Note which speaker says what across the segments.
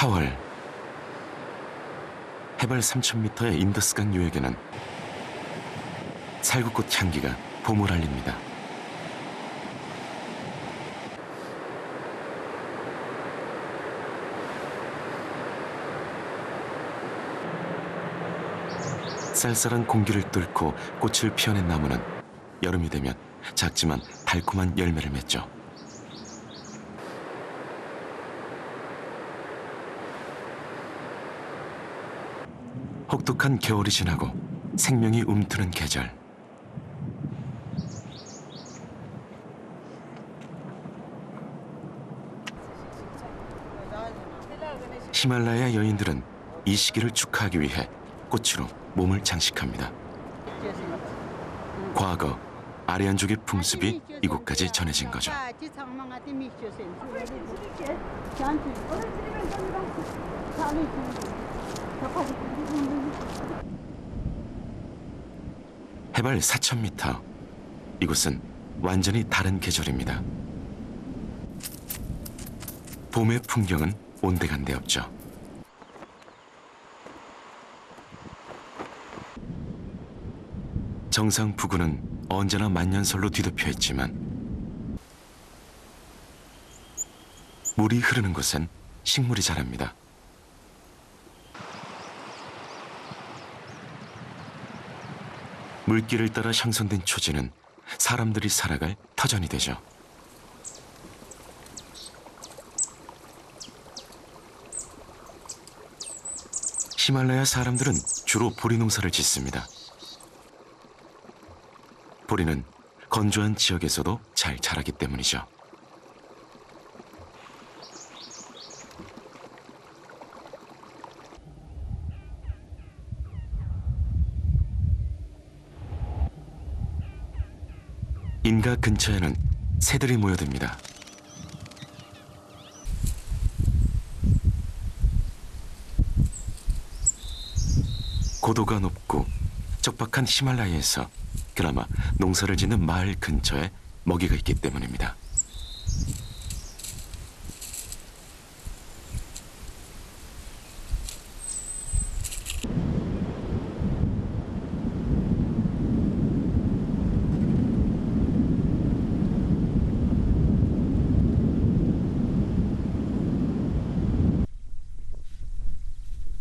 Speaker 1: 4월 해발 3,000m의 인더스강 유역에는 살구꽃 향기가 봄을 알립니다. 쌀쌀한 공기를 뚫고 꽃을 피워낸 나무는 여름이 되면 작지만 달콤한 열매를 맺죠. 혹독한 겨울이 지나고 생명이 움트는 계절. 히말라야 여인들은 이 시기를 축하하기 위해 꽃으로 몸을 장식합니다. 과거 아리안족의 풍습이 이곳까지 전해진 거죠. 해발 4,000m, 이곳은 완전히 다른 계절입니다. 봄의 풍경은 온데간데 없죠. 정상 부근은 언제나 만년설로 뒤덮여 있지만 물이 흐르는 곳엔 식물이 자랍니다. 물길을 따라 형성된 초지는 사람들이 살아갈 터전이 되죠. 히말라야 사람들은 주로 보리 농사를 짓습니다. 보리는 건조한 지역에서도 잘 자라기 때문이죠. 인가 근처에는 새들이 모여듭니다. 고도가 높고 척박한 히말라야에서 그나마 농사를 짓는 마을 근처에 먹이가 있기 때문입니다.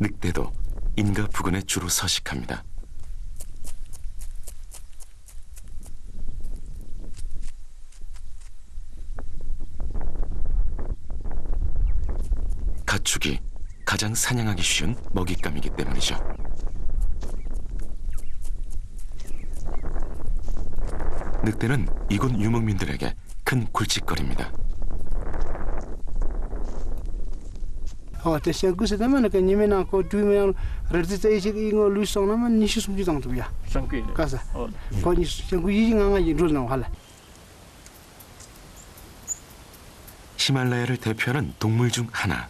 Speaker 1: 늑대도 인가 부근에 주로 서식합니다. 가축이 가장 사냥하기 쉬운 먹잇감이기 때문이죠. 늑대는 이곳 유목민들에게 큰 골칫거리입니다. 히말라야를 대표하는 동물 중 하나.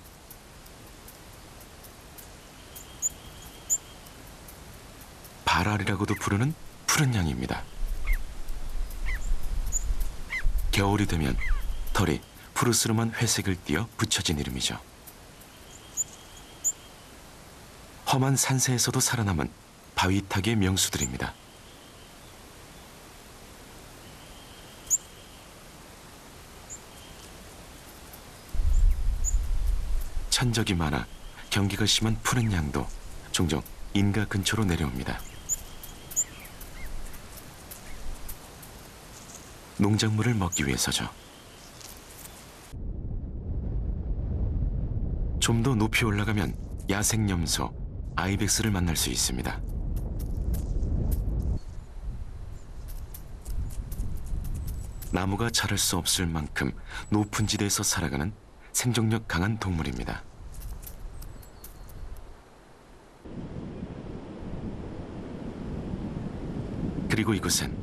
Speaker 1: 바랄이라고도 부르는 푸른 양입니다. 겨울이 되면 털이 푸르스름한 회색을 띠어 붙여진 이름이죠. 험한 산세에서도 살아남은 바위타기의 명수들입니다. 천적이 많아 경계가 심한 푸른 양도 종종 인가 근처로 내려옵니다. 농작물을 먹기 위해서죠. 좀 더 높이 올라가면 야생염소, 아이벡스를 만날 수 있습니다. 나무가 자랄 수 없을 만큼 높은 지대에서 살아가는 생존력 강한 동물입니다. 그리고 이곳엔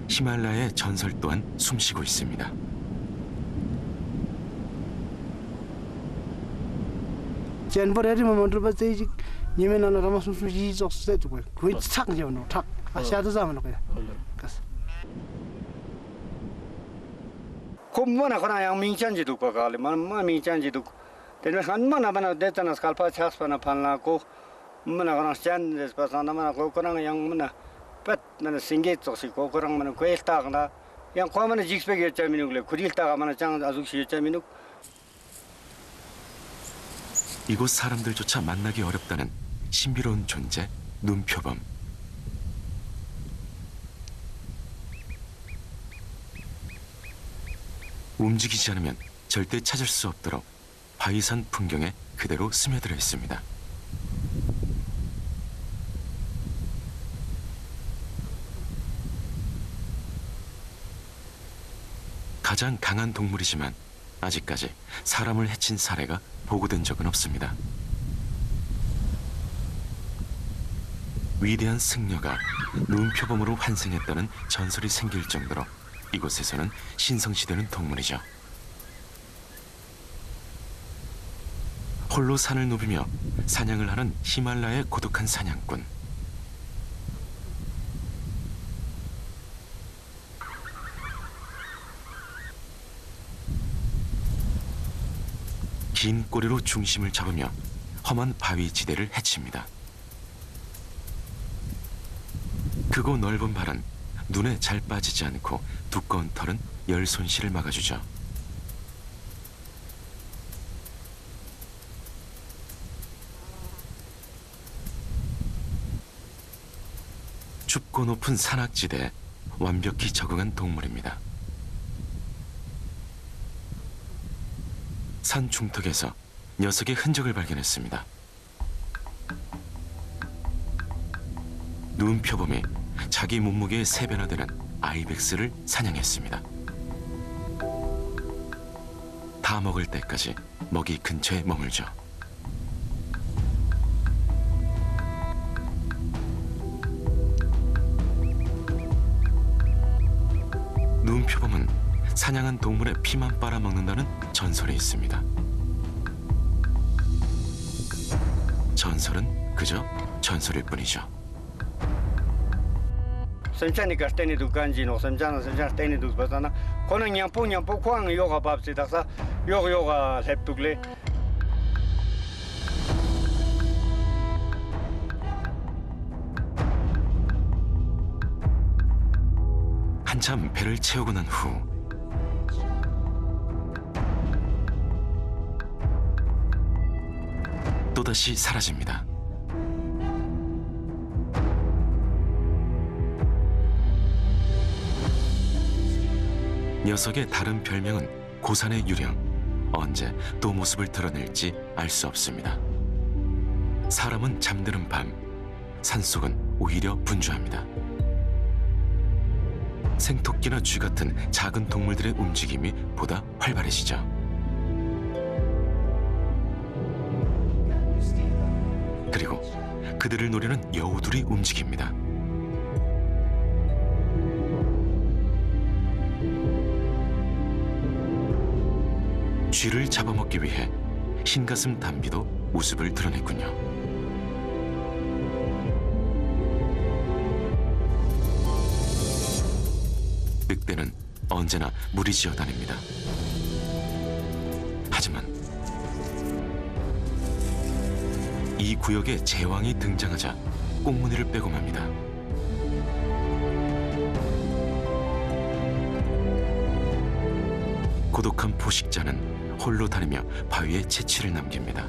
Speaker 1: 히말라야의 전설 또한 숨쉬고 있습니다.
Speaker 2: 콤뭐나 그나 양 민찬지도 거가리 만 민찬지도 Tenes kan mana mana detanas kalpa chas pana panla ko mana kana stand des pasana mana ko korang yang mana pet mana singe tsosi ko korang mana ko elta kana yang ko mana jikspek yecha minukle kurilta mana 장 아죽시 yecha minuk.
Speaker 1: 이곳 사람들조차 만나기 어렵다는 신비로운 존재 눈표범. 움직이지 않으면 절대 찾을 수 없도록 바위산 풍경에 그대로 스며들어 있습니다. 가장 강한 동물이지만 아직까지 사람을 해친 사례가 보고된 적은 없습니다. 위대한 승려가 눈표범으로 환생했다는 전설이 생길 정도로 이곳에서는 신성시되는 동물이죠. 홀로 산을 누비며 사냥을 하는 히말라야의 고독한 사냥꾼. 긴 꼬리로 중심을 잡으며 험한 바위 지대를 헤칩니다. 크고 넓은 발은 눈에 잘 빠지지 않고 두꺼운 털은 열 손실을 막아주죠. 춥고 높은 산악지대에 완벽히 적응한 동물입니다. 산 중턱에서 녀석의 흔적을 발견했습니다. 눈표범이 자기 몸무게의 3배나 되는 아이벡스를 사냥했습니다. 다 먹을 때까지 먹이 근처에 머물죠. 눈표범은 사냥한 동물의 피만 빨아먹는다는 전설이 있습니다. 전설은 그저 전설일 뿐이죠.
Speaker 2: Semchani ka steni du ganji no semchana steni du basana kono nyampo kwang yoga babsi daksa yoga leptukle.
Speaker 1: 한참 배를 채우고 난 후 또다시 사라집니다. 녀석의 다른 별명은 고산의 유령. 언제 또 모습을 드러낼지 알 수 없습니다. 사람은 잠드는 밤, 산속은 오히려 분주합니다. 생토끼나 쥐 같은 작은 동물들의 움직임이 보다 활발해지죠. 그리고 그들을 노리는 여우들이 움직입니다. 쥐를 잡아먹기 위해 흰가슴 담비도 모습을 드러냈군요. 늑대는 언제나 무리지어 다닙니다. 하지만 이 구역에 제왕이 등장하자 꽁무니를 빼고 맙니다. 고독한 포식자는 홀로 다니며 바위에 채취를 남깁니다.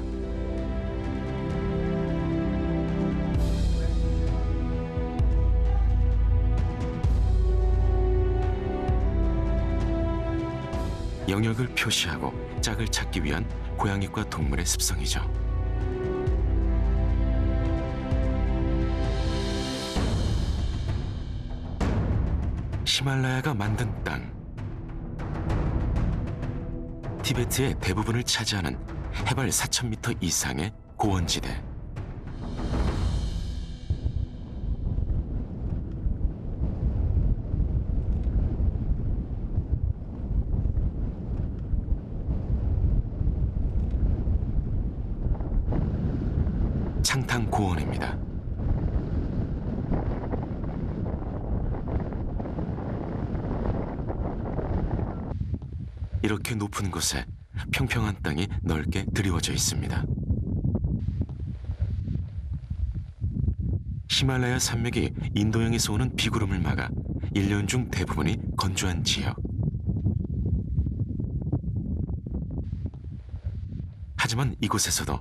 Speaker 1: 영역을 표시하고 짝을 찾기 위한 고양이과 동물의 습성이죠. 히말라야가 만든 땅. 티베트의 대부분을 차지하는 해발 4,000m 이상의 고원지대. 창탕 고원입니다. 이렇게 높은 곳에 평평한 땅이 넓게 드리워져 있습니다. 히말라야 산맥이 인도양에서 오는 비구름을 막아 1년 중 대부분이 건조한 지역. 하지만 이곳에서도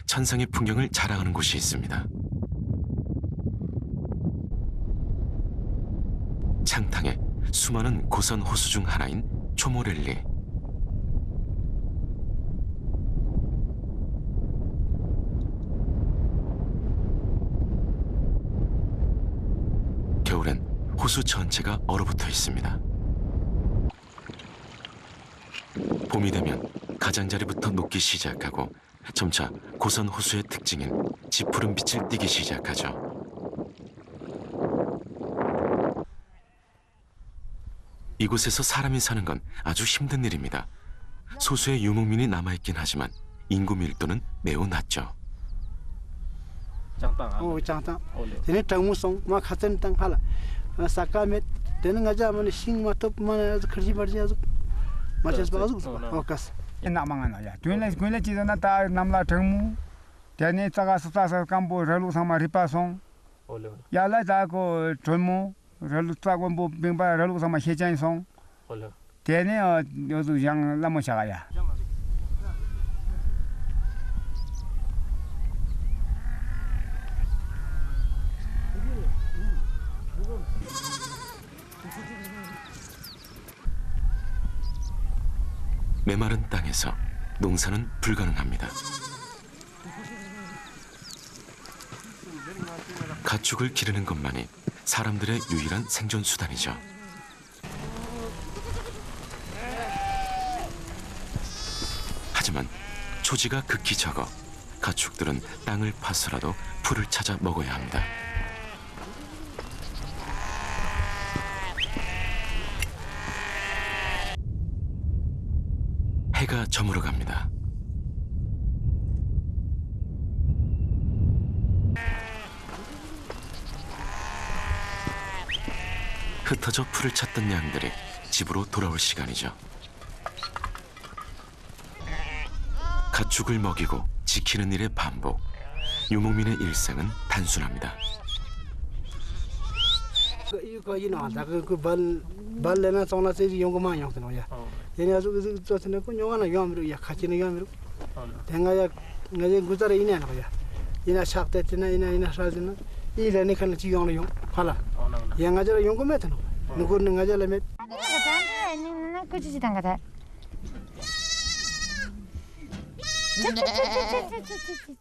Speaker 1: 천상의 풍경을 자랑하는 곳이 있습니다. 창탕의 수많은 고선 호수 중 하나인 초모렐리. 겨울엔 호수 전체가 얼어붙어 있습니다. 봄이 되면 가장자리부터 녹기 시작하고 점차 고선 호수의 특징인 짙푸른 빛을 띠기 시작하죠. 이곳에서 사람이 사는 건 아주 힘든 일입니다. 소수의 유목민이 남아있긴 하지만 인구 밀도는 매우 낮죠.
Speaker 3: 장땅. Ini tangmusong ma khaten tang hala. Sakamet dening aja man sing ma top man khirji barji azuk. Ma ches bazuk. Okas.
Speaker 4: Ina mangan ya. Tuile chi na ta namla thangmu. Tene taga sa kambo ralu sama ripa song. Ya la ta ko thonmu ralu ta ko bo bengba ralu sama hejan song. Tene yozu yang lamo chaga ya.
Speaker 1: 메마른 땅에서 농사는 불가능합니다. 가축을 기르는 것만이 사람들의 유일한 생존 수단이죠. 하지만 초지가 극히 적어 가축들은 땅을 파서라도 풀을 찾아 먹어야 합니다. 해가 저물어 갑니다. 흩어져 풀을 찾던 양들이 집으로 돌아올 시간이죠. 가축을 먹이고 지키는 일의 반복. 유목민의 일생은 단순합니다.
Speaker 3: Ko ina da ko bal lena sona se yong ma yong tno ya. Yene azu to tne ko nyong na yom ru ya khachine yom ru. Tenga ya ngaje guzare ina na ya. Ina shakte tne ina shazina. Ila ne kan chi yong yong hala. Ya ngaje yong ko metno. Nugo ngaje le met.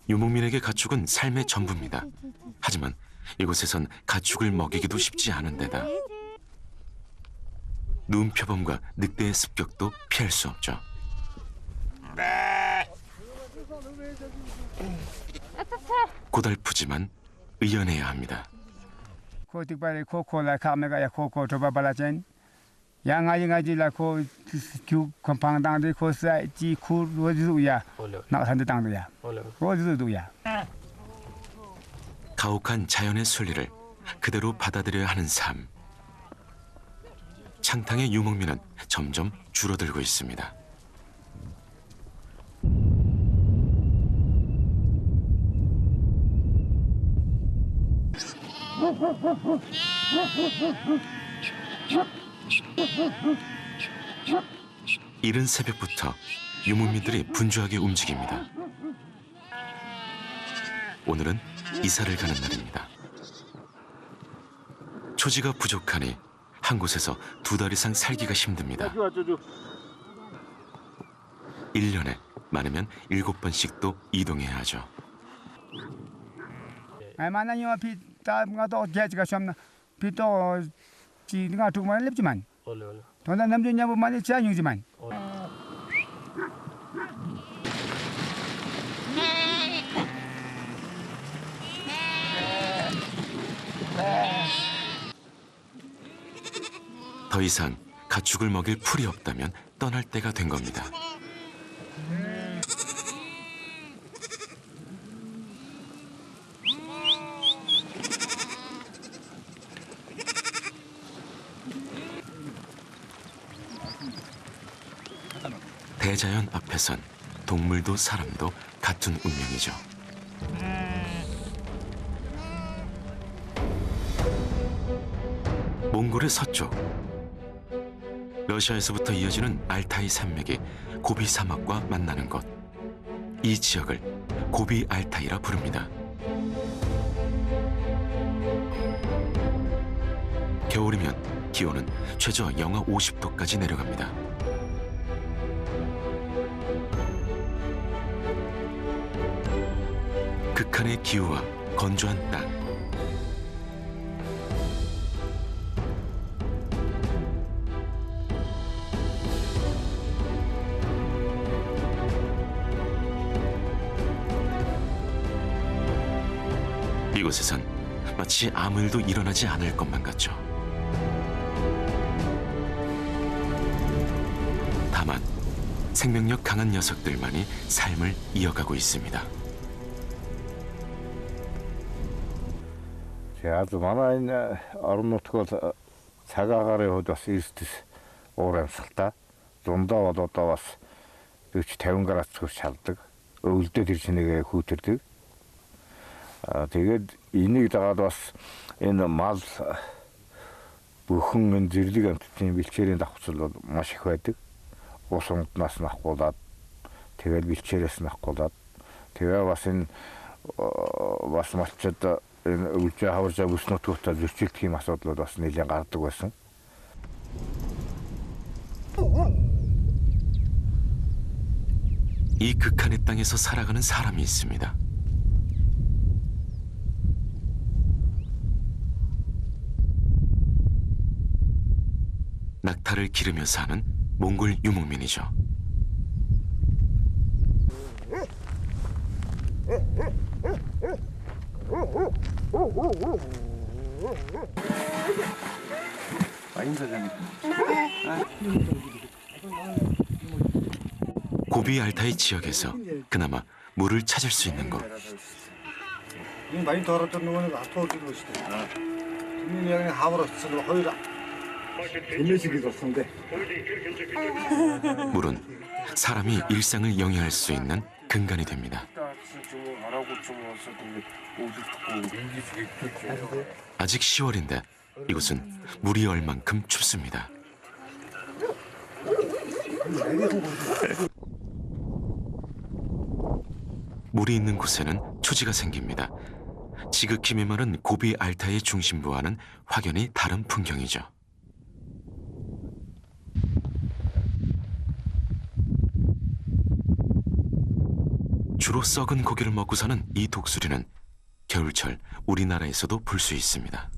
Speaker 1: 유목민에게 가축은 삶의 전부입니다. 하지만 이곳에선 가축을 먹이기도 쉽지 않은 데다 눈표범과 늑대의 습격도 피할 수 없죠. 고달프지만 의연해야 합니다.
Speaker 4: 코틱바리 코코라 카메가야 코코 조바발라젠 양아이가지라 코 규 컴팡당데 코사 지쿠 로즈우야 나산데 당도야 로즈우야.
Speaker 1: 가혹한 자연의 순리를 그대로 받아들여야 하는 삶. 창탕의 유목민은 점점 줄어들고 있습니다. 이른 새벽부터 유목민들이 분주하게 움직입니다. 오늘은 이사를 가는 날입니다. 초지가 부족하니 한 곳에서 2달 이상 살기가 힘듭니다. 1년에 많으면 7번씩도 이동해야 하죠.
Speaker 4: 아마나요 피타가 또 제지가 좀 피도 지가 두만 lep지만 돈다 남주냐 보면 지안용지만
Speaker 1: 더 이상 가축을 먹일 풀이 없다면 떠날 때가 된 겁니다. 대자연 앞에선 동물도 사람도 같은 운명이죠. 몽골의 서쪽, 러시아에서부터 이어지는 알타이 산맥이 고비 사막과 만나는 곳. 이 지역을 고비 알타이라 부릅니다. 겨울이면 기온은 최저 영하 50도까지 내려갑니다. 극한의 기후와 건조한 땅. 이곳에선 마치 아무 일도 일어나지 않을 것만 같죠. 다만 생명력 강한 녀석들만이 삶을 이어가고 있습니다.
Speaker 5: Аз манай энэ орон нутг бол цагаагаар хувьд бас эрдэс уур амьсгалтай. Зундаа бол одоо бас 40-50 градус хүрч чаддаг. Өвөлдөө тэр чинээгээ хүүтэрдэг. Тэгээд энийг дагаад бас энэ мал бүхэн энэ зэрлэг амьтдын бэлчээрийн давхцал бол маш их байдаг. Ус унднаас нь авахгуулаад тэгээд бэлчээрээс нь авахгуулаад тэгээ бас энэ бас малчид энэ өвлжээ хаваржаа бүснөтгүүтээ зөрчилдөх юм асуудлууд бас нэлээд гардаг байсан.
Speaker 1: 이 극한의 땅에서 살아가는 사람이 있습니다. 낙타를 기르며 사는 몽골 유목민이죠. 고비 알타이 지역에서 그나마 물을 찾을 수 있는 곳.
Speaker 2: 많이 더럽던 놈은 아토르기로 시대. 국민이 형이 하버로 쓰고 허이라. 인내식이도 선데.
Speaker 1: 물은 사람이 일상을 영위할 수 있는 근간이 됩니다. 아직 10월인데 이곳은 물이 얼만큼 춥습니다. 물이 있는 곳에는 초지가 생깁니다. 지극히 메마른 고비 알타이의 중심부와는 확연히 다른 풍경이죠. 주로 썩은 고기를 먹고 사는 이 독수리는 겨울철 우리나라에서도 볼 수 있습니다.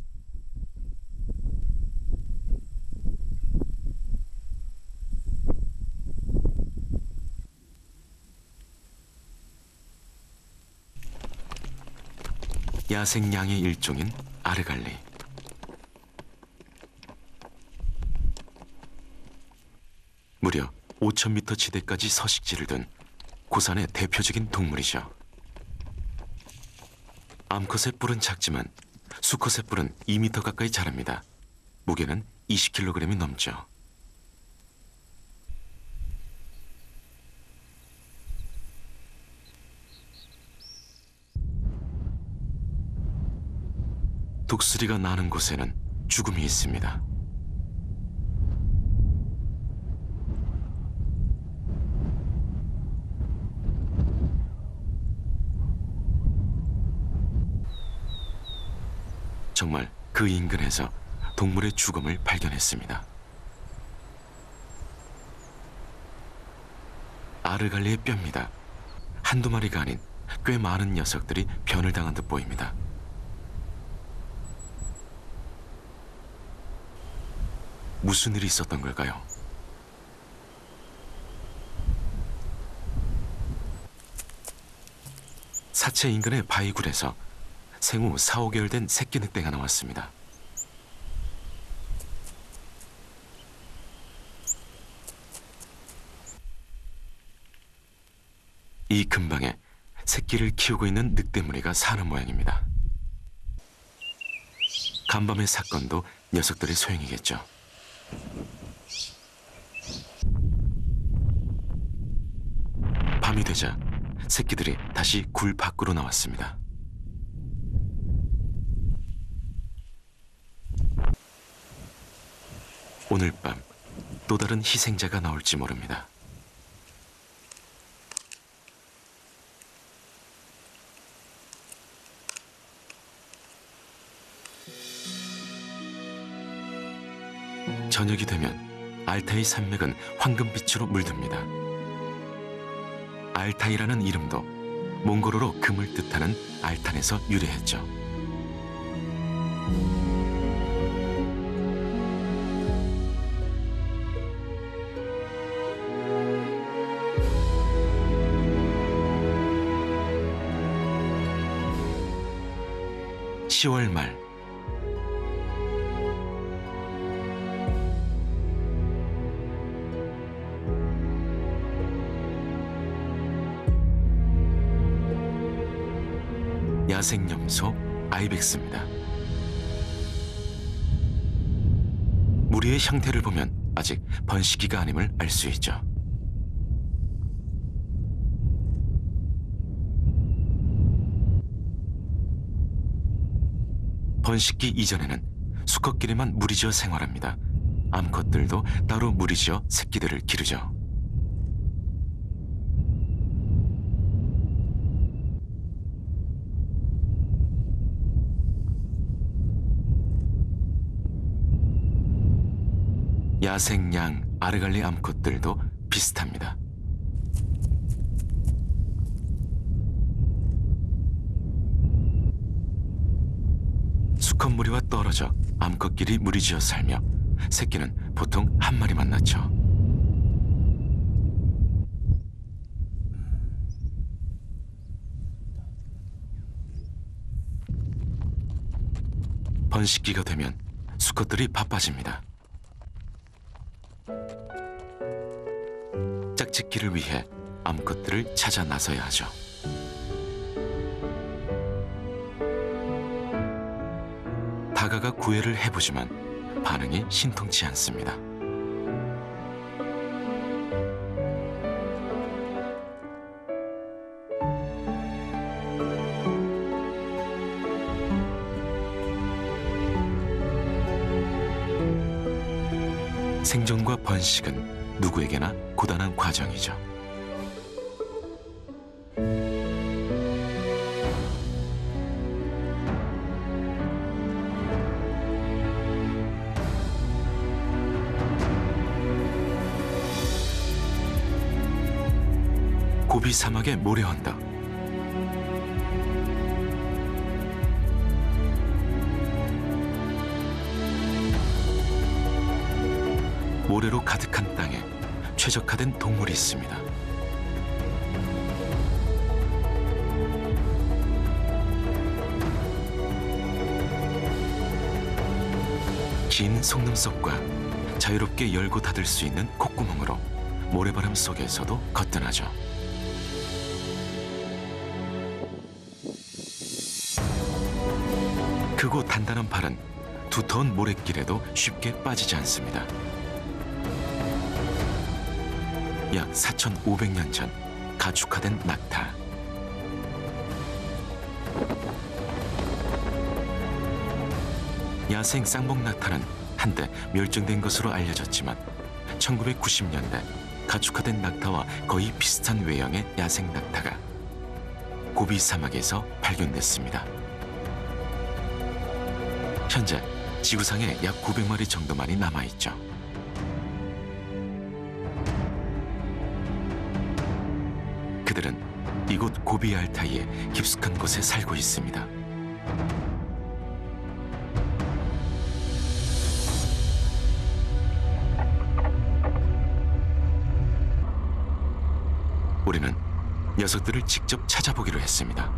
Speaker 1: 야생 양의 일종인 아르갈리. 무려 5,000m 지대까지 서식지를 둔 고산의 대표적인 동물이죠. 암컷의 뿔은 작지만 수컷의 뿔은 2m 가까이 자랍니다. 무게는 20kg이 넘죠. 독수리가 나는 곳에는 죽음이 있습니다. 정말 그 인근에서 동물의 죽음을 발견했습니다. 아르갈리의 뼈입니다. 한두 마리가 아닌 꽤 많은 녀석들이 변을 당한 듯 보입니다. 무슨 일이 있었던 걸까요? 사체 인근의 바위굴에서 생후 4-5개월 된 새끼 늑대가 나왔습니다. 이 근방에 새끼를 키우고 있는 늑대 무리가 사는 모양입니다. 간밤의 사건도 녀석들의 소행이겠죠. 밤이 되자 새끼들이 다시 굴 밖으로 나왔습니다. 오늘 밤 또 다른 희생자가 나올지 모릅니다. 저녁이 되면 알타이 산맥은 황금빛으로 물듭니다. 알타이라는 이름도 몽골어로 금을 뜻하는 알탄에서 유래했죠. (10월) 말 야생염소 아이벡스입니다. 무리의 형태를 보면 아직 번식기가 아님을 알 수 있죠. 번식기 이전에는 수컷끼리만 무리지어 생활합니다. 암컷들도 따로 무리지어 새끼들을 기르죠. 야생 양 아르갈리 암컷들도 비슷합니다. 수컷 무리와 떨어져 암컷끼리 무리지어 살며 새끼는 보통 한 마리만 낳죠. 번식기가 되면 수컷들이 바빠집니다. 짝짓기를 위해 암컷들을 찾아 나서야 하죠. 다가가 구애를 해보지만 반응이 신통치 않습니다. 생존과 번식은 누구에게나 고단한 과정이죠. 고비 사막의 모래 언덕. 모래로 가득한 땅에 최적화된 동물이 있습니다. 긴 속눈썹과 자유롭게 열고 닫을 수 있는 콧구멍으로 모래바람 속에서도 거뜬하죠. 크고 단단한 발은 두터운 모래길에도 쉽게 빠지지 않습니다. 약 4,500년 전 가축화된 낙타. 야생 쌍봉 낙타는 한때 멸종된 것으로 알려졌지만 1990년대 가축화된 낙타와 거의 비슷한 외형의 야생 낙타가 고비 사막에서 발견됐습니다. 현재 지구상에 약 900마리 정도만이 남아있죠. 그들은 이곳 고비 알타이의 깊숙한 곳에 살고 있습니다. 우리는 녀석들을 직접 찾아보기로 했습니다.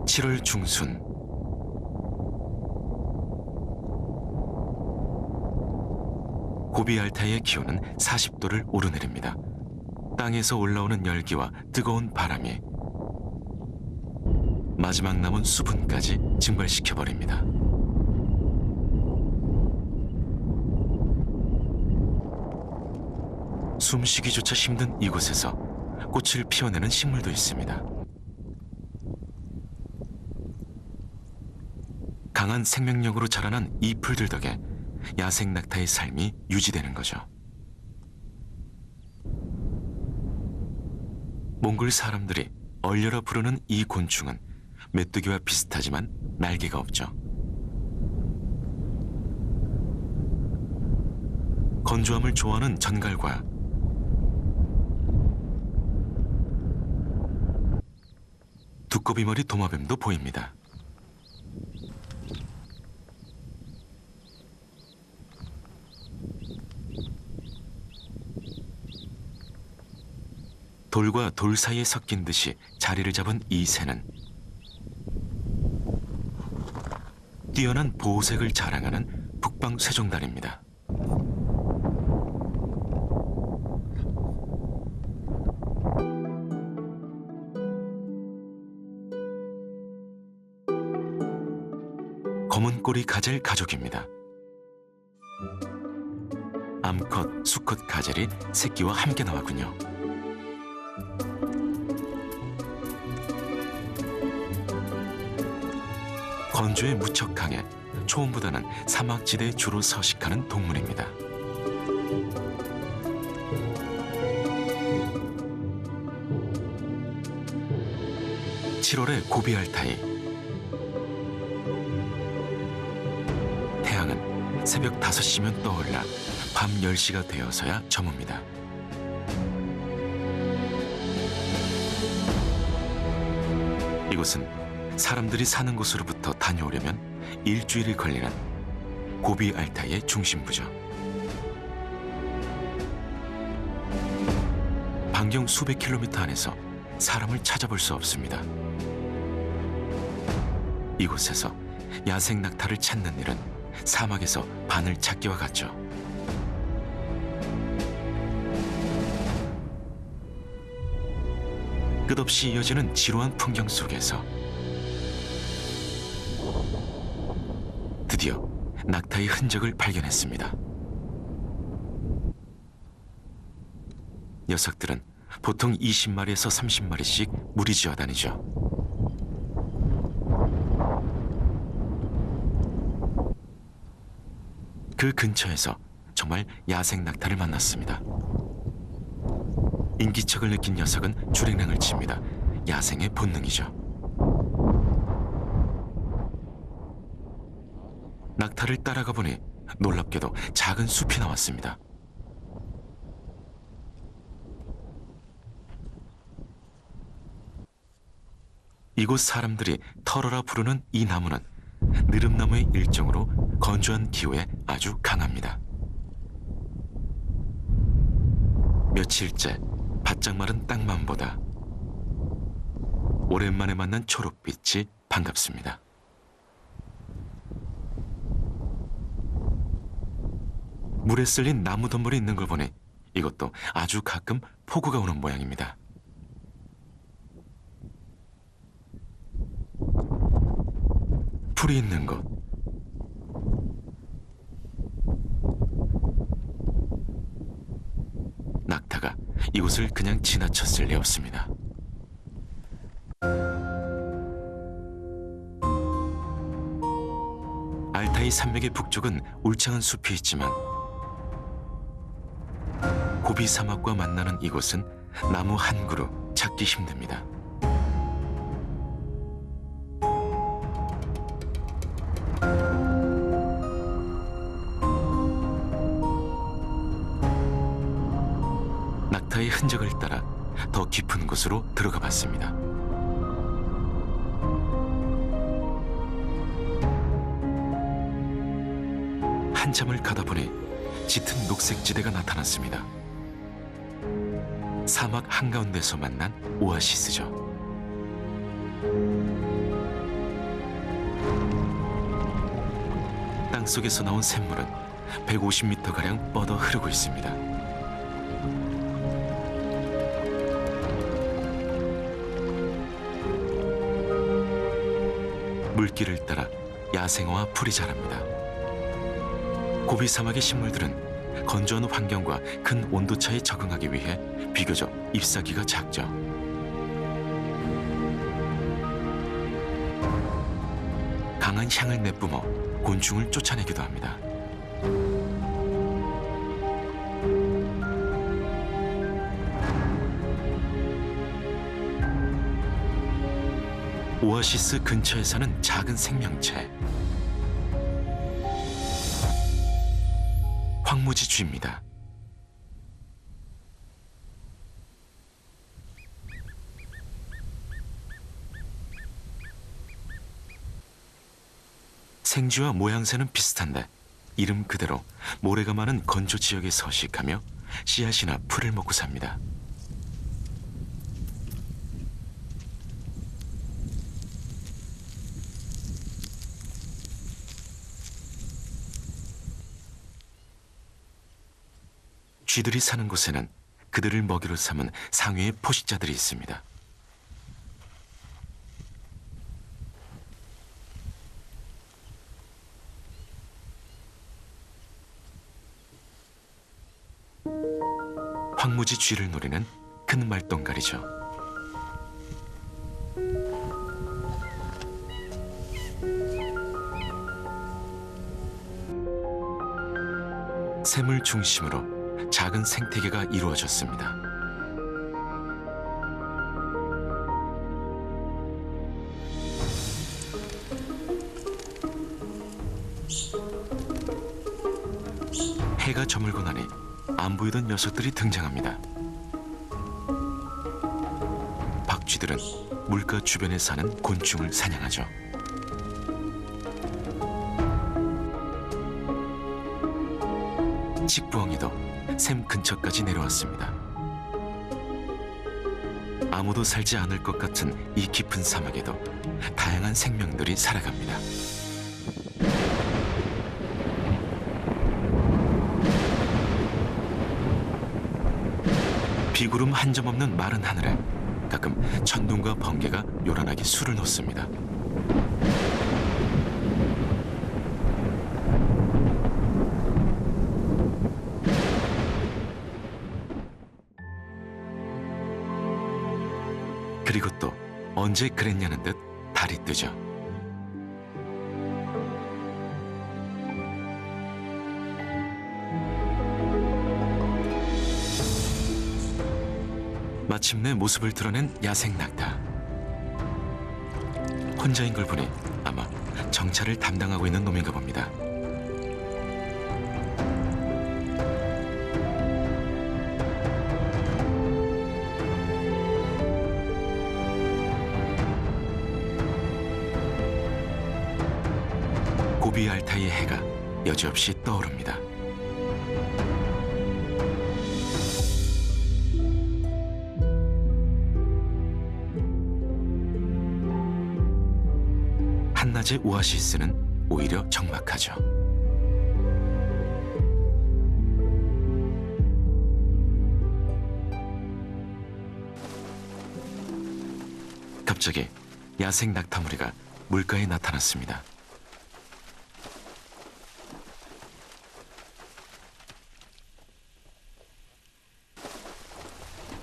Speaker 1: (7월) 중순 고비 알타이의 기온은 40도를 오르내립니다. 땅에서 올라오는 열기와 뜨거운 바람이 마지막 남은 수분까지 증발시켜 버립니다. 숨쉬기조차 힘든 이곳에서 꽃을 피워내는 식물도 있습니다. 강한 생명력으로 자라난 이 풀들 덕에 야생 낙타의 삶이 유지되는 거죠. 몽골 사람들이 얼려라 부르는 이 곤충은 메뚜기와 비슷하지만 날개가 없죠. 건조함을 좋아하는 전갈과 두꺼비머리 도마뱀도 보입니다. 돌과 돌 사이에 섞인 듯이 자리를 잡은 이 새는 뛰어난 보호색을 자랑하는 북방 쇠종단입니다. 검은 꼬리 가젤 가족입니다. 암컷, 수컷 가젤이 새끼와 함께 나왔군요. 건조에 무척 강해 초원보다는 사막지대에 주로 서식하는 동물입니다. (7월의) 고비 알타이. 태양은 새벽 5시면 떠올라 밤 10시가 되어서야 저뭅니다. 이곳은 사람들이 사는 곳으로부터 다녀오려면 일주일이 걸리는 고비 알타이의 중심부죠. 반경 수백 킬로미터 안에서 사람을 찾아볼 수 없습니다. 이곳에서 야생 낙타를 찾는 일은 사막에서 바늘 찾기와 같죠. 끝없이 이어지는 지루한 풍경 속에서 드디어 낙타의 흔적을 발견했습니다. 녀석들은 보통 20마리에서 30마리씩 무리지어 다니죠. 그 근처에서 정말 야생 낙타를 만났습니다. 인기척을 느낀 녀석은 주랭랑을 칩니다. 야생의 본능이죠. 낙타를 따라가 보니 놀랍게도 작은 숲이 나왔습니다. 이곳 사람들이 털어라 부르는 이 나무는 느릅나무의 일종으로 건조한 기후에 아주 강합니다. 며칠째 바짝 마른 땅만 보다 오랜만에 만난 초록빛이 반갑습니다. 물에 쓸린 나무 덤불이 있는 걸 보니 이것도 아주 가끔 폭우가 오는 모양입니다. 풀이 있는 곳, 낙타가 이곳을 그냥 지나쳤을 리 없습니다. 알타이 산맥의 북쪽은 울창한 숲이 있지만 고비 사막과 만나는 이곳은 나무 한 그루 찾기 힘듭니다. 낙타의 흔적을 따라 더 깊은 곳으로 들어가 봤습니다. 한참을 가다 보니 짙은 녹색 지대가 나타났습니다. 사막 한가운데서 만난 오아시스죠. 땅속에서 나온 샘물은 150m가량 뻗어 흐르고 있습니다. 물길을 따라 야생화와 풀이 자랍니다. 고비 사막의 식물들은 건조한 환경과 큰 온도차에 적응하기 위해 비교적 잎사귀가 작죠. 강한 향을 내뿜어 곤충을 쫓아내기도 합니다. 오아시스 근처에 사는 작은 생명체, 황무지쥐입니다. 생쥐와 모양새는 비슷한데 이름 그대로 모래가 많은 건조 지역에 서식하며 씨앗이나 풀을 먹고 삽니다. 쥐들이 사는 곳에는 그들을 먹이로 삼은 상위의 포식자들이 있습니다. 황무지 쥐를 노리는 큰 말똥가리죠. 샘을 중심으로 작은 생태계가 이루어졌습니다. 해가 저물고 나니 안 보이던 녀석들이 등장합니다. 박쥐들은 물가 주변에 사는 곤충을 사냥하죠. 직부엉이도 샘 근처까지 내려왔습니다. 아무도 살지 않을 것 같은 이 깊은 사막에도 다양한 생명들이 살아갑니다. 비구름 한 점 없는 마른 하늘에 가끔 천둥과 번개가 요란하게 수를 놓습니다. 그리고 또 언제 그랬냐는 듯 달이 뜨죠. 마침내 모습을 드러낸 야생 낙타. 혼자인 걸 보니 아마 정찰을 담당하고 있는 놈인가 봅니다. 고비 알타이의 해가 여지없이 떠오릅니다. 한낮의 오아시스는 오히려 적막하죠. 갑자기 야생 낙타무리가 물가에 나타났습니다.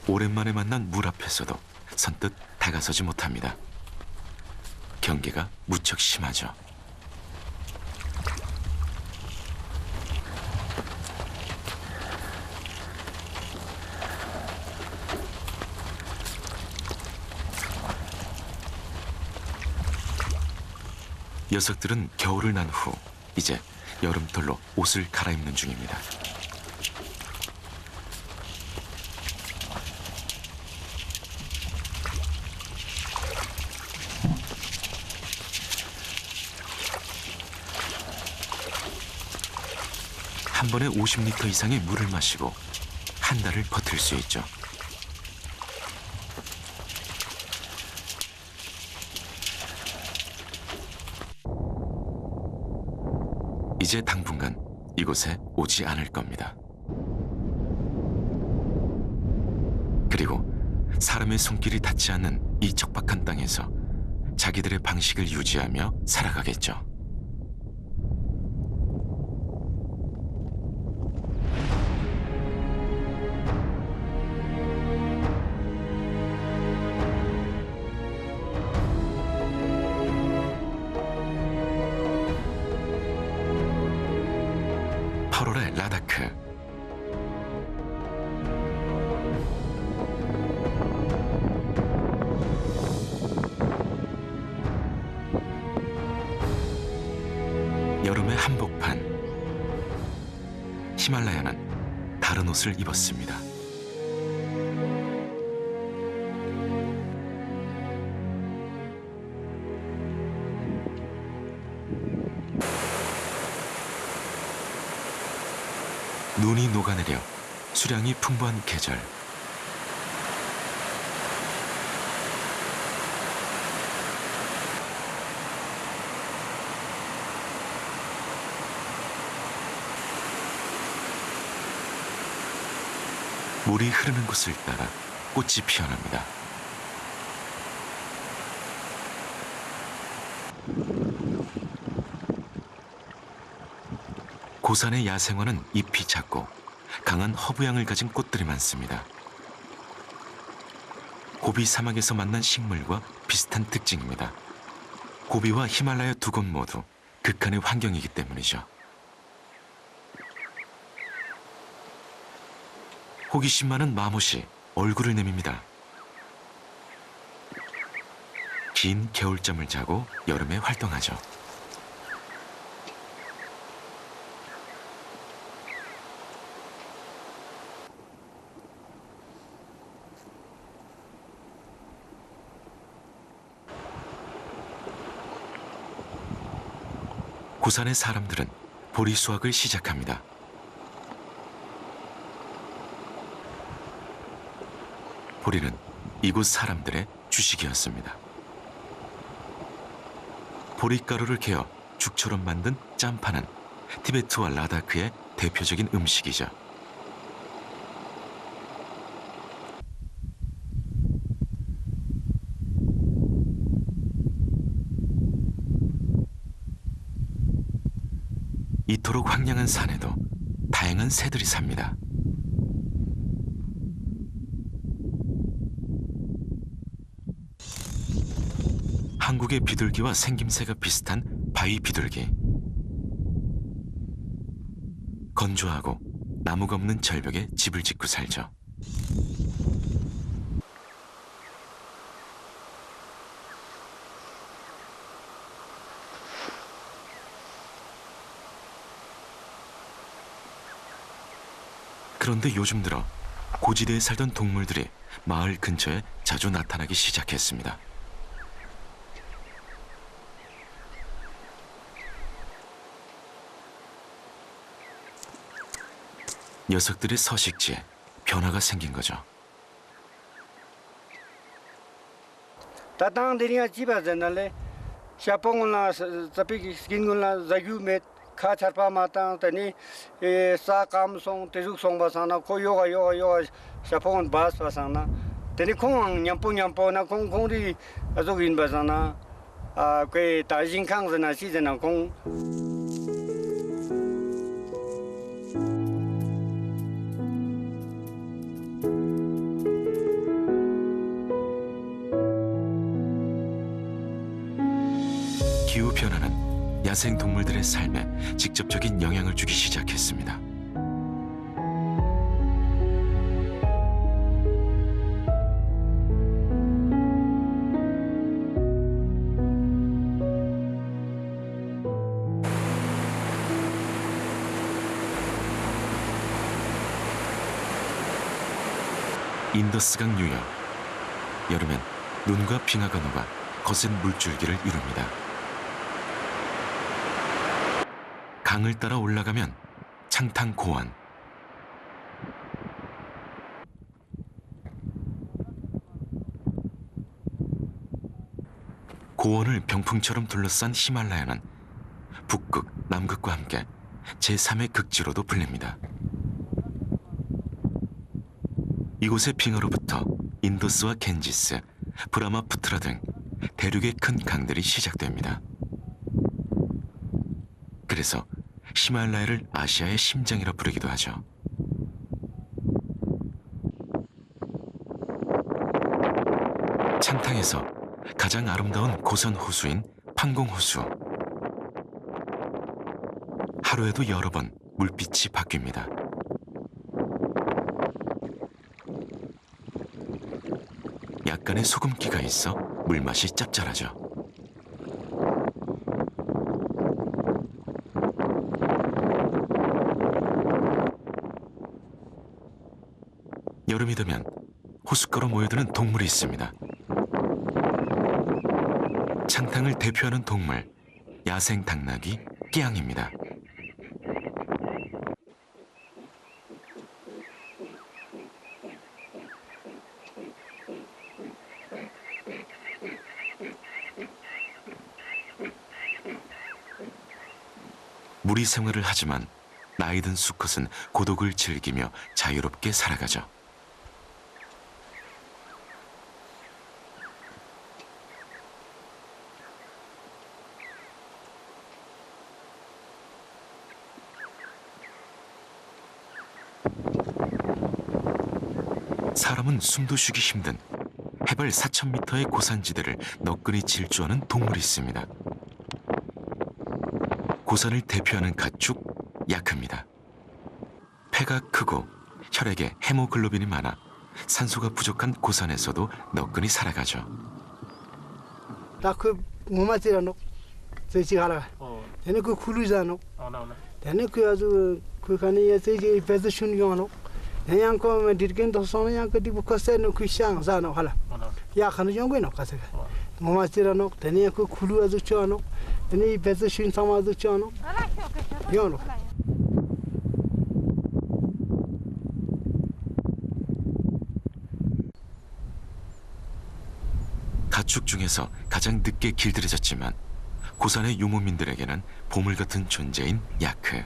Speaker 1: 오랜만에 만난 물 앞에서도 선뜻 다가서지 못합니다. 경계가 무척 심하죠. 녀석들은 겨울을 난 후 이제 여름철로 옷을 갈아입는 중입니다. 한 번에 50리터 이상의 물을 마시고 한 달을 버틸 수 있죠. 이제 당분간 이곳에 오지 않을 겁니다. 그리고 사람의 손길이 닿지 않는 이 척박한 땅에서 자기들의 방식을 유지하며 살아가겠죠. (8월의) 라다크. 여름의 한복판. 히말라야는 다른 옷을 입었습니다. 눈이 녹아내려 수량이 풍부한 계절. 물이 흐르는 곳을 따라 꽃이 피어납니다. 고산의 야생화는 잎이 작고 강한 허브향을 가진 꽃들이 많습니다. 고비 사막에서 만난 식물과 비슷한 특징입니다. 고비와 히말라야 두 곳 모두 극한의 환경이기 때문이죠. 호기심 많은 마못이 얼굴을 내밉니다. 긴 겨울잠을 자고 여름에 활동하죠. 고산의 사람들은 보리 수확을 시작합니다. 보리는 이곳 사람들의 주식이었습니다. 보리가루를 개어 죽처럼 만든 짬파는 티베트와 라다크의 대표적인 음식이죠. 이토록 황량한 산에도 다양한 새들이 삽니다. 한국의 비둘기와 생김새가 비슷한 바위 비둘기. 건조하고 나무가 없는 절벽에 집을 짓고 살죠. 그런데 요즘 들어 고지대에 살던 동물들이 마을 근처에 자주 나타나기 시작했습니다. 녀석들의 서식지에 변화가 생긴 거죠.
Speaker 2: 따당들이가 집어졌는데 샤뽕을나 잡히기 스킨을나 자규메 카차파 마땅더니 사감송 대죽송 바사나 고요가 샤뽕은 바스 바사나 되니 콩 냠뽕나 콩콩리 아족인 바사나 그 다진캉즈나 시즈나 콩
Speaker 1: 기후 변화는 야생 동물들의 삶에 직접적인 영향을 주기 시작했습니다. 인더스강 유역. 여름엔 눈과 빙하가 녹아 거센 물줄기를 이룹니다. 강을 따라 올라가면 창탕 고원. 고원을 병풍처럼 둘러싼 히말라야는 북극, 남극과 함께 제3의 극지로도 불립니다. 이곳의 빙하로부터 인더스와 겐지스, 브라마푸트라 등 대륙의 큰 강들이 시작됩니다. 그래서 히말라야를 아시아의 심장이라 부르기도 하죠. 창탕에서 가장 아름다운 고선 호수인 판공호수. 하루에도 여러 번 물빛이 바뀝니다. 약간의 소금기가 있어 물맛이 짭짤하죠. 여름이 되면 호숫가로 모여드는 동물이 있습니다. 창탕을 대표하는 동물, 야생 당나귀 끼양입니다. 무리 생활을 하지만 나이 든 수컷은 고독을 즐기며 자유롭게 살아가죠. 사람은 숨도 쉬기 힘든 해발 4,000m의 고산지대를 너끈히 질주하는 동물이 있습니다. 고산을 대표하는 가축, 야크입니다. 폐가 크고 혈액에 헤모글로빈이 많아 산소가 부족한 고산에서도 너끈히 살아가죠.
Speaker 3: 딱그 뭐마지라노 저지 가라. 얘네 그 굴루자노. 얘네 그 아주 그 간에 저지 배드 슌용노. 그냥 그 디르겐도 소냐 그 디부 커세노 그 샹자노 할라. 야 가는 용고노 가세가. 뭐마지라노 얘네 그 굴루 아주 쩌노. 얘네 배드 슌 상마도 쩌노. 요노.
Speaker 1: 가축 중에서 가장 늦게 길들여졌지만 고산의 유목민들에게는 보물 같은 존재인 야크.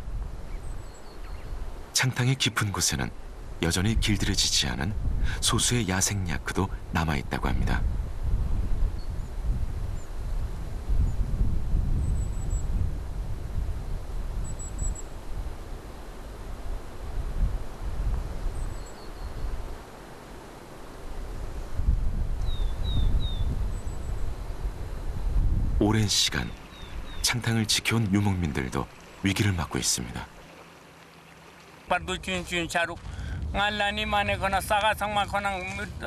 Speaker 1: 창탕의 깊은 곳에는 여전히 길들여지지 않은 소수의 야생 야크도 남아있다고 합니다. 오랜 시간 창탕을 지켜온 유목민들도 위기를 맞고 있습니다.
Speaker 6: ngalani mane kona saga sangma kona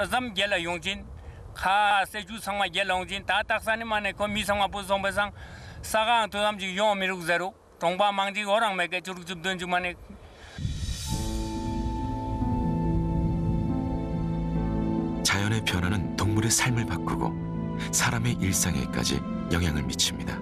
Speaker 6: zam gela yongjin kha seju sangma gela yongjin ta taksani mane ko mi sangma bu zong besang saga to dam ji yong mi ruk zero tongba mangji orang me ke churuk jub den ju mane
Speaker 1: 자연의 변화는 동물의 삶을 바꾸고 사람의 일상에까지 영향을 미칩니다.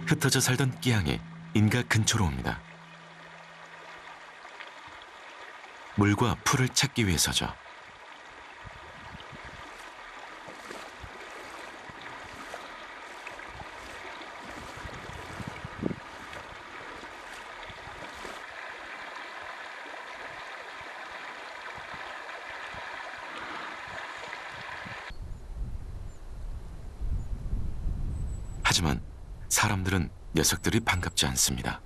Speaker 1: 흩어져 살던 끼양이 인가 근처로 옵니다. 물과 풀을 찾기 위해서죠. 하지만 사람들은 녀석들이 반갑지 않습니다.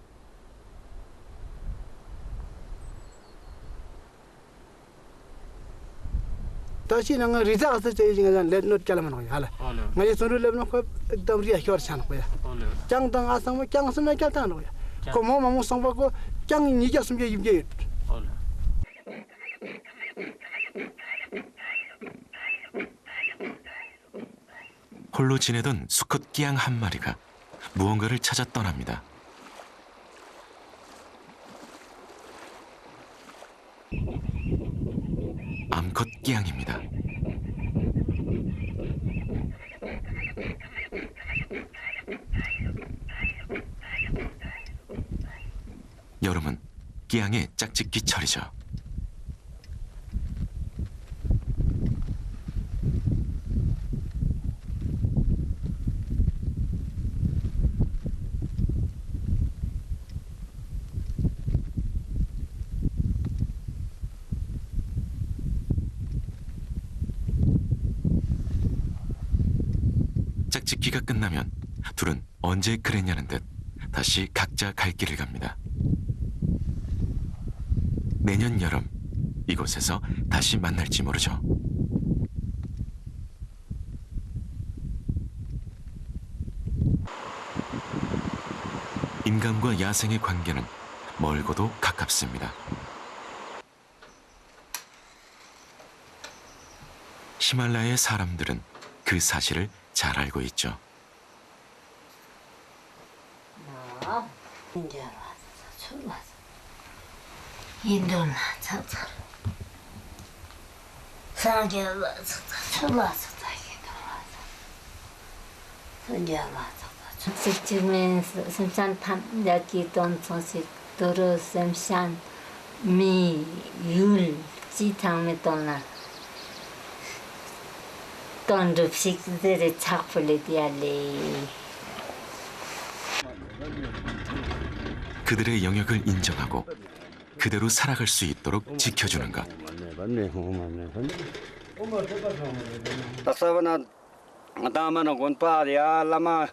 Speaker 3: 다시 나가 리자 가서 저기 그냥 렛노트 잘하면 거야. 할라. 나이 손을 내면 거 एकदम रिया क्योर छान 거야. 짱당 아상뭐 짱스나 짤타는 거야. 고모 마모 상바고 짱 니가 숨게 입게.
Speaker 1: 홀로 지내던 수컷 끼양 한 마리가 무언가를 찾아 떠납니다. 암컷 끼양입니다. 여름은 끼양의 짝짓기 철이죠. 짝짓기가 끝나면 둘은 언제 그랬냐는 듯 다시 각자 갈 길을 갑니다. 내년 여름 이곳에서 다시 만날지 모르죠. 인간과 야생의 관계는 멀고도 가깝습니다. 히말라야의 사람들은 그 사실을 잘 알고 있죠.
Speaker 7: 이제 와서 술 와서 인도나 찾아 상계 와서 술 와서 자기도 와서 이제 와서 지금에서 semsan tham 여기 돈 소식 도로 semsan 미율 지탕에 돈나 돈 줍식들이 착불이 디알리
Speaker 1: 그들의 영역을 인정하고 그대로 살아갈 수 있도록 지켜주는 것.
Speaker 2: 딱사바나 다마나 곤파리아 라마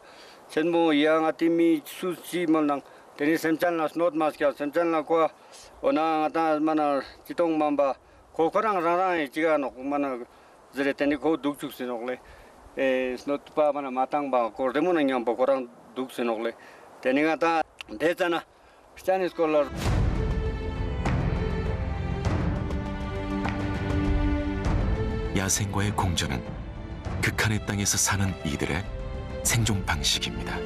Speaker 2: 전부 이양 아티미 수시 몰랑 데니 셈찬라 스노트 마스kia 셈찬라 코 오나 아타마나 지동 맘바 코코랑 라라이 지가노 마나 제레테니 코 둑죽스노글레 에 스노트 파마나 마탕바 코르데모나 냠보 코랑 둑스노글레 데니가타 데자나 스타니스 콜러
Speaker 1: 야생과의 공존은 극한의 땅에서 사는 이들의 생존 방식입니다.